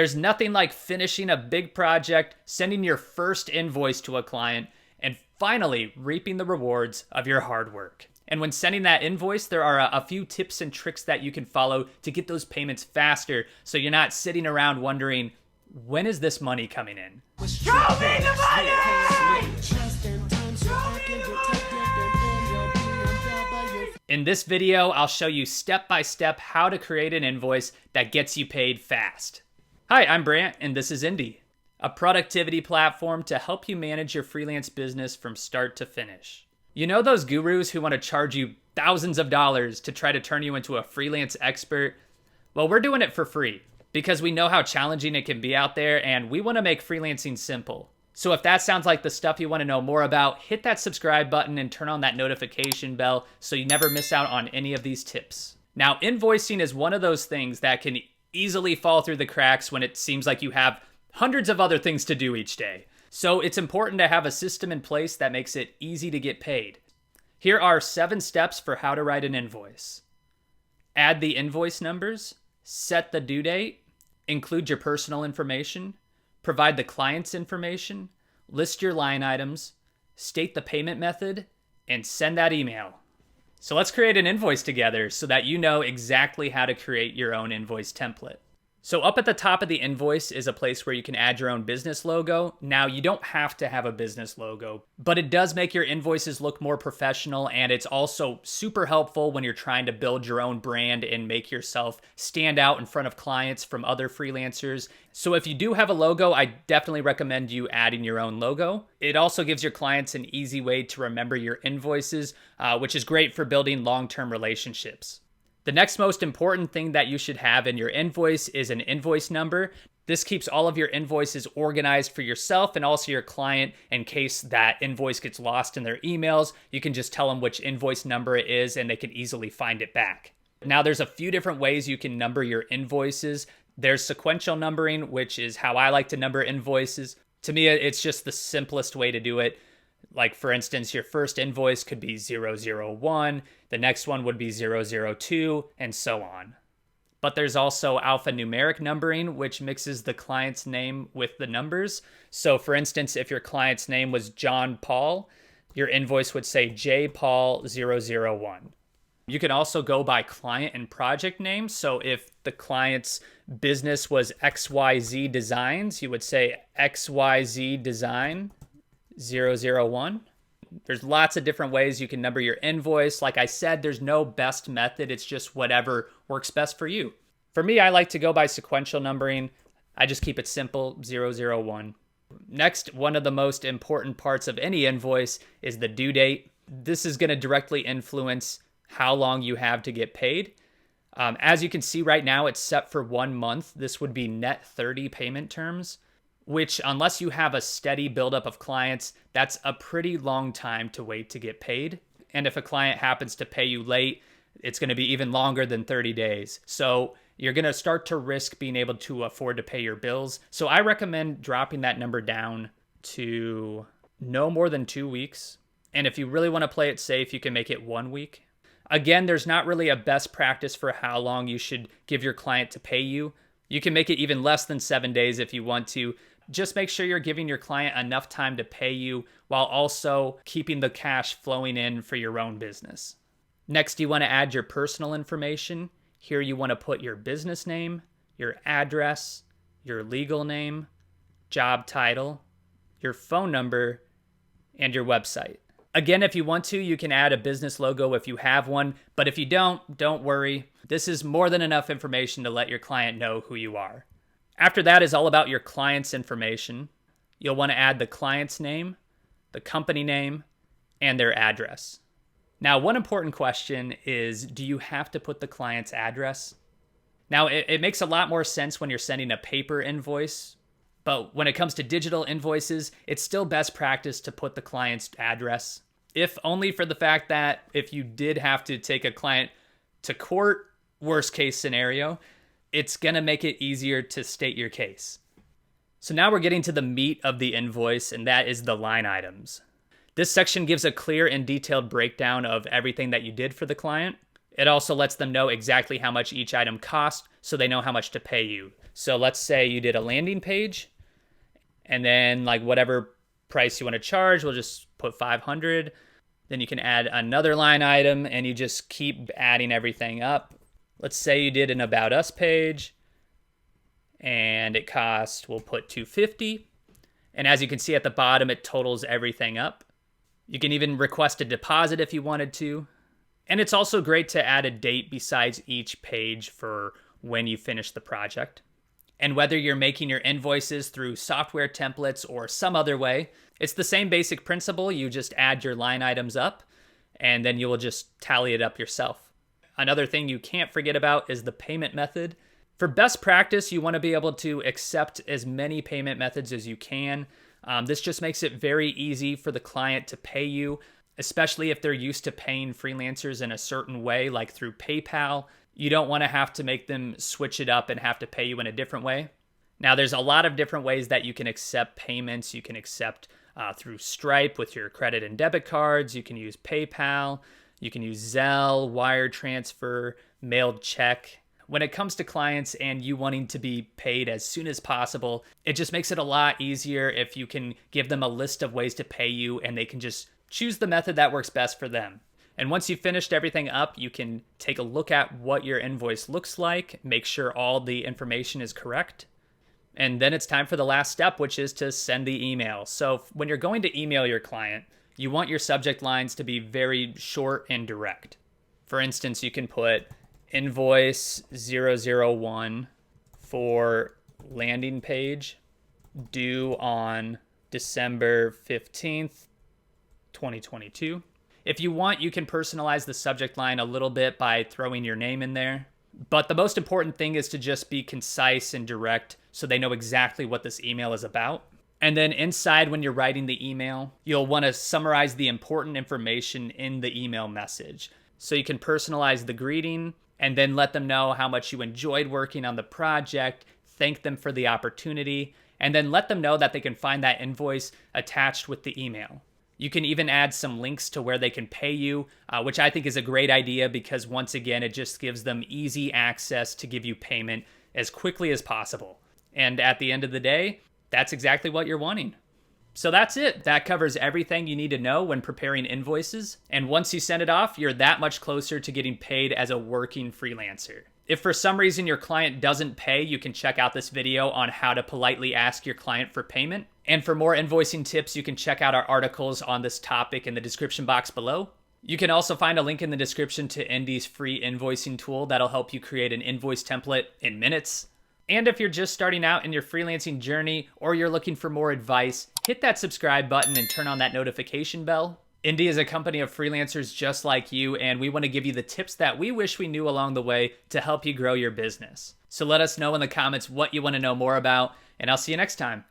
There's nothing like finishing a big project, sending your first invoice to a client, and finally reaping the rewards of your hard work. And when sending that invoice, there are a few tips and tricks that you can follow to get those payments faster so you're not sitting around wondering, when is this money coming in? Show me the money! In this video, I'll show you step-by-step how to create an invoice that gets you paid fast. Hi, I'm Brant, and this is Indy, a productivity platform to help you manage your freelance business from start to finish. You know those gurus who want to charge you thousands of dollars to try to turn you into a freelance expert? Well, we're doing it for free because we know how challenging it can be out there, and we want to make freelancing simple. So if that sounds like the stuff you want to know more about, hit that subscribe button and turn on that notification bell so you never miss out on any of these tips. Now, invoicing is one of those things that can easily fall through the cracks when it seems like you have hundreds of other things to do each day. So it's important to have a system in place that makes it easy to get paid. Here are 7 steps for how to write an invoice. Add the invoice numbers, set the due date, include your personal information, provide the client's information, list your line items, state the payment method, and send that email. So let's create an invoice together so that you know exactly how to create your own invoice template. So up at the top of the invoice is a place where you can add your own business logo. Now, you don't have to have a business logo, but it does make your invoices look more professional, and it's also super helpful when you're trying to build your own brand and make yourself stand out in front of clients from other freelancers. So if you do have a logo, I definitely recommend you adding your own logo. It also gives your clients an easy way to remember your invoices, which is great for building long-term relationships. The next most important thing that you should have in your invoice is an invoice number. This keeps all of your invoices organized for yourself and also your client in case that invoice gets lost in their emails. You can just tell them which invoice number it is and they can easily find it back. Now, there's a few different ways you can number your invoices. There's sequential numbering, which is how I like to number invoices. To me, it's just the simplest way to do it. Like, for instance, your first invoice could be 001, the next one would be 002, and so on. But there's also alphanumeric numbering, which mixes the client's name with the numbers. So, for instance, if your client's name was John Paul, your invoice would say JPaul001. You can also go by client and project name. So if the client's business was XYZ Designs, you would say XYZ Design 001. There's lots of different ways you can number your invoice. Like I said, there's no best method. It's just whatever works best for you. For me, I like to go by sequential numbering. I just keep it simple, 001. Next, one of the most important parts of any invoice is the due date. This is going to directly influence how long you have to get paid. As you can see right now, it's set for 1 month. This would be net 30 payment terms, which, unless you have a steady buildup of clients, that's a pretty long time to wait to get paid. And if a client happens to pay you late, it's going to be even longer than 30 days. So you're going to start to risk being able to afford to pay your bills. So I recommend dropping that number down to no more than 2 weeks. And if you really want to play it safe, you can make it 1 week. Again, there's not really a best practice for how long you should give your client to pay you. You can make it even less than 7 days if you want to. Just make sure you're giving your client enough time to pay you while also keeping the cash flowing in for your own business. Next, you want to add your personal information. Here you want to put your business name, your address, your legal name, job title, your phone number, and your website. Again, if you want to, you can add a business logo if you have one, but if you don't worry. This is more than enough information to let your client know who you are. After that is all about your client's information. You'll want to add the client's name, the company name, and their address. Now, one important question is, do you have to put the client's address? Now, it makes a lot more sense when you're sending a paper invoice, but when it comes to digital invoices, it's still best practice to put the client's address, if only for the fact that if you did have to take a client to court, worst case scenario, it's going to make it easier to state your case. So now we're getting to the meat of the invoice, and that is the line items. This section gives a clear and detailed breakdown of everything that you did for the client. It also lets them know exactly how much each item cost, so they know how much to pay you. So let's say you did a landing page, and then like whatever price you want to charge, we'll just put 500. Then you can add another line item and you just keep adding everything up. Let's say you did an About Us page and it cost, we'll put 250. And as you can see at the bottom, it totals everything up. You can even request a deposit if you wanted to. And it's also great to add a date besides each page for when you finish the project. And whether you're making your invoices through software templates or some other way, it's the same basic principle. You just add your line items up and then you will just tally it up yourself. Another thing you can't forget about is the payment method. For best practice, you want to be able to accept as many payment methods as you can. This just makes it very easy for the client to pay you, especially if they're used to paying freelancers in a certain way, like through PayPal. You don't want to have to make them switch it up and have to pay you in a different way. Now, there's a lot of different ways that you can accept payments. You can accept through Stripe with your credit and debit cards. You can use PayPal. You can use Zelle, wire transfer, mailed check. When it comes to clients and you wanting to be paid as soon as possible, it just makes it a lot easier if you can give them a list of ways to pay you and they can just choose the method that works best for them. And once you've finished everything up, you can take a look at what your invoice looks like, make sure all the information is correct. And then it's time for the last step, which is to send the email. So when you're going to email your client, you want your subject lines to be very short and direct. For instance, you can put Invoice 001 for landing page due on December 15th, 2022. If you want, you can personalize the subject line a little bit by throwing your name in there. But the most important thing is to just be concise and direct so they know exactly what this email is about. And then inside, when you're writing the email, you'll want to summarize the important information in the email message. So you can personalize the greeting and then let them know how much you enjoyed working on the project, thank them for the opportunity, and then let them know that they can find that invoice attached with the email. You can even add some links to where they can pay you, which I think is a great idea because once again, it just gives them easy access to give you payment as quickly as possible. And at the end of the day, that's exactly what you're wanting. So that's it. That covers everything you need to know when preparing invoices. And once you send it off, you're that much closer to getting paid as a working freelancer. If for some reason your client doesn't pay, you can check out this video on how to politely ask your client for payment. And for more invoicing tips, you can check out our articles on this topic in the description box below. You can also find a link in the description to Indy's free invoicing tool that'll help you create an invoice template in minutes. And if you're just starting out in your freelancing journey or you're looking for more advice, hit that subscribe button and turn on that notification bell. Indy is a company of freelancers just like you, and we want to give you the tips that we wish we knew along the way to help you grow your business. So let us know in the comments what you want to know more about, and I'll see you next time.